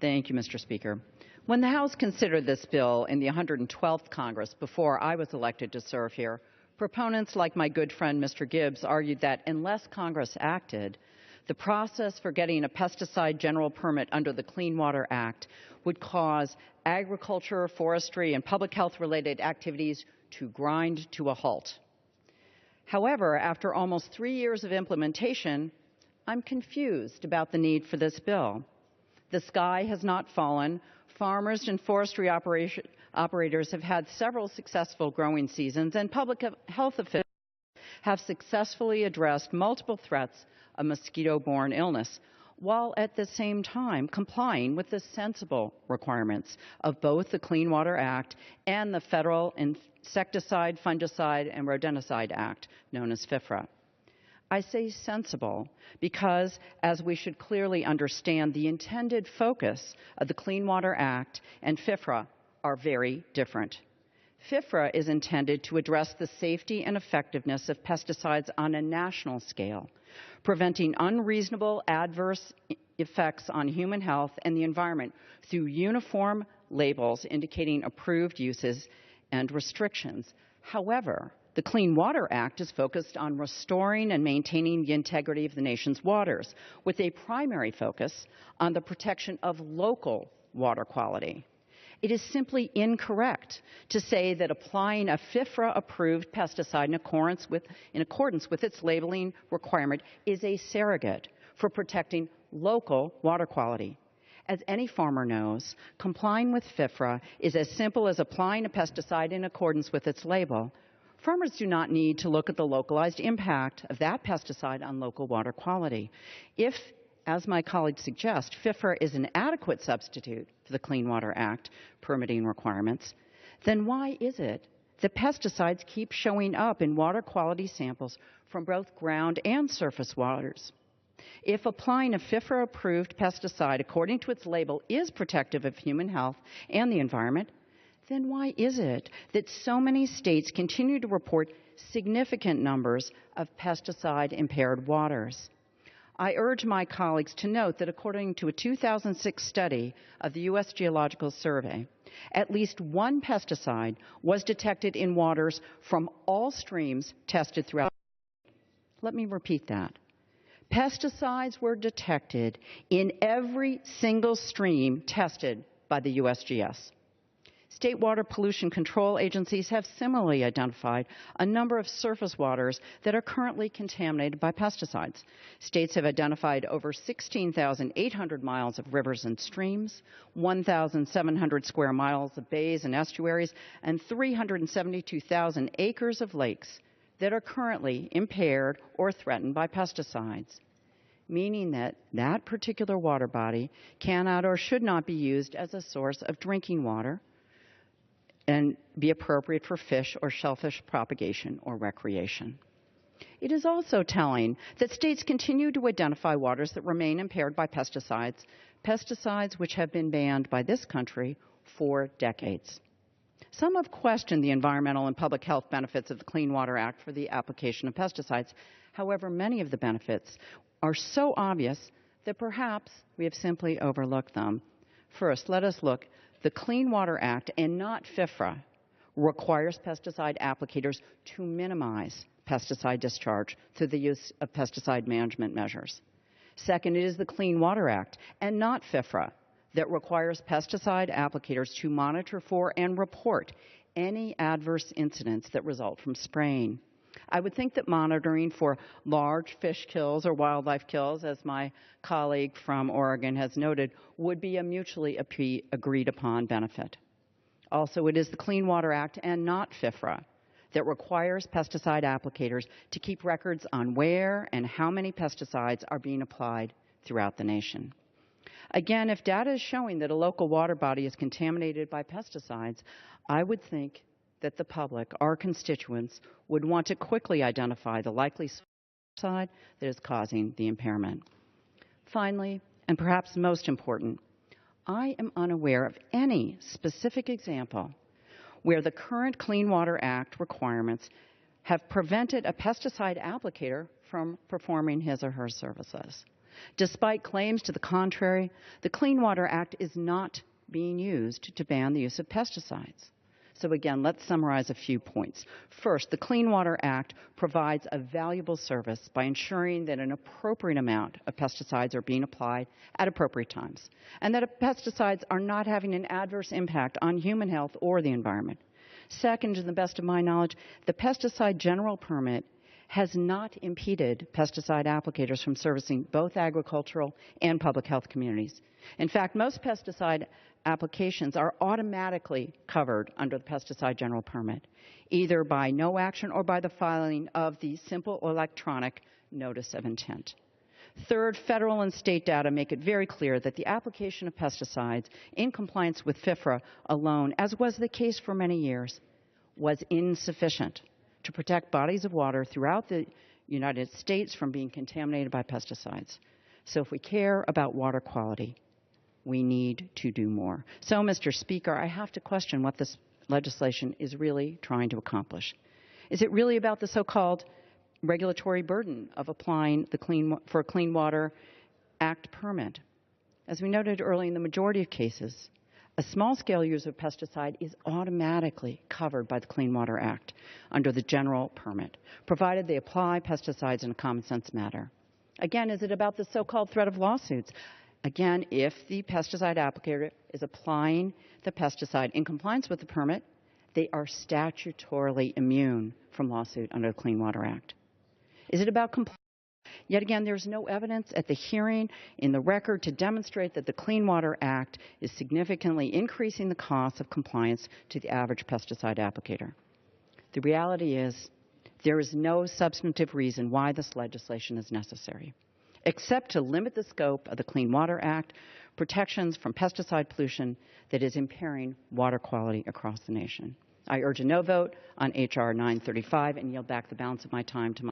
Thank you, Mr. Speaker. When the House considered this bill in the 112th Congress before I was elected to serve here, proponents like my good friend Mr. Gibbs argued that unless Congress acted, the process for getting a pesticide general permit under the Clean Water Act would cause agriculture, forestry, and public health-related activities to grind to a halt. However, after almost 3 years of implementation, I'm confused about the need for this bill. The sky has not fallen. Farmers and forestry operators have had several successful growing seasons, and public health officials have successfully addressed multiple threats of mosquito-borne illness, while at the same time complying with the sensible requirements of both the Clean Water Act and the Federal Insecticide, Fungicide, and Rodenticide Act, known as FIFRA. I say sensible because, as we should clearly understand, the intended focus of the Clean Water Act and FIFRA are very different. FIFRA is intended to address the safety and effectiveness of pesticides on a national scale, preventing unreasonable adverse effects on human health and the environment through uniform labels indicating approved uses and restrictions. However, the Clean Water Act is focused on restoring and maintaining the integrity of the nation's waters, with a primary focus on the protection of local water quality. It is simply incorrect to say that applying a FIFRA-approved pesticide in accordance with its labeling requirement is a surrogate for protecting local water quality. As any farmer knows, complying with FIFRA is as simple as applying a pesticide in accordance with its label. Farmers do not need to look at the localized impact of that pesticide on local water quality. If, as my colleagues suggest, FIFRA is an adequate substitute for the Clean Water Act permitting requirements, then why is it that pesticides keep showing up in water quality samples from both ground and surface waters? If applying a FIFRA-approved pesticide according to its label is protective of human health and the environment, then why is it that so many states continue to report significant numbers of pesticide-impaired waters? I urge my colleagues to note that according to a 2006 study of the U.S. Geological Survey, at least one pesticide was detected in waters from all streams tested throughout. Let me repeat that. Pesticides were detected in every single stream tested by the USGS. State water pollution control agencies have similarly identified a number of surface waters that are currently contaminated by pesticides. States have identified over 16,800 miles of rivers and streams, 1,700 square miles of bays and estuaries, and 372,000 acres of lakes that are currently impaired or threatened by pesticides, meaning that that particular water body cannot or should not be used as a source of drinking water and be appropriate for fish or shellfish propagation or recreation. It is also telling that states continue to identify waters that remain impaired by pesticides, pesticides which have been banned by this country for decades. Some have questioned the environmental and public health benefits of the Clean Water Act for the application of pesticides. However, many of the benefits are so obvious that perhaps we have simply overlooked them. First, let us look. The Clean Water Act, and not FIFRA, requires pesticide applicators to minimize pesticide discharge through the use of pesticide management measures. Second, it is the Clean Water Act, and not FIFRA, that requires pesticide applicators to monitor for and report any adverse incidents that result from spraying. I would think that monitoring for large fish kills or wildlife kills, as my colleague from Oregon has noted, would be a mutually agreed upon benefit. Also, it is the Clean Water Act and not FIFRA that requires pesticide applicators to keep records on where and how many pesticides are being applied throughout the nation. Again, if data is showing that a local water body is contaminated by pesticides, I would think that the public, our constituents, would want to quickly identify the likely pesticide that is causing the impairment. Finally, and perhaps most important, I am unaware of any specific example where the current Clean Water Act requirements have prevented a pesticide applicator from performing his or her services. Despite claims to the contrary, the Clean Water Act is not being used to ban the use of pesticides. So again, let's summarize a few points. First, the Clean Water Act provides a valuable service by ensuring that an appropriate amount of pesticides are being applied at appropriate times, and that pesticides are not having an adverse impact on human health or the environment. Second, to the best of my knowledge, the pesticide general permit has not impeded pesticide applicators from servicing both agricultural and public health communities. In fact, most pesticide applications are automatically covered under the pesticide general permit, either by no action or by the filing of the simple electronic notice of intent. Third, federal and state data make it very clear that the application of pesticides in compliance with FIFRA alone, as was the case for many years, was insufficient to protect bodies of water throughout the United States from being contaminated by pesticides. So if we care about water quality, we need to do more. So, Mr. Speaker, I have to question what this legislation is really trying to accomplish. Is it really about the so-called regulatory burden of applying the Clean Water Act permit? As we noted earlier, in the majority of cases, a small-scale use of pesticide is automatically covered by the Clean Water Act under the general permit, provided they apply pesticides in a common-sense manner. Again, is it about the so-called threat of lawsuits? Again, if the pesticide applicator is applying the pesticide in compliance with the permit, they are statutorily immune from lawsuit under the Clean Water Act. Is it about compliance? Yet again, there's no evidence at the hearing in the record to demonstrate that the Clean Water Act is significantly increasing the cost of compliance to the average pesticide applicator. The reality is there is no substantive reason why this legislation is necessary, except to limit the scope of the Clean Water Act protections from pesticide pollution that is impairing water quality across the nation. I urge a no vote on H.R. 935 and yield back the balance of my time to my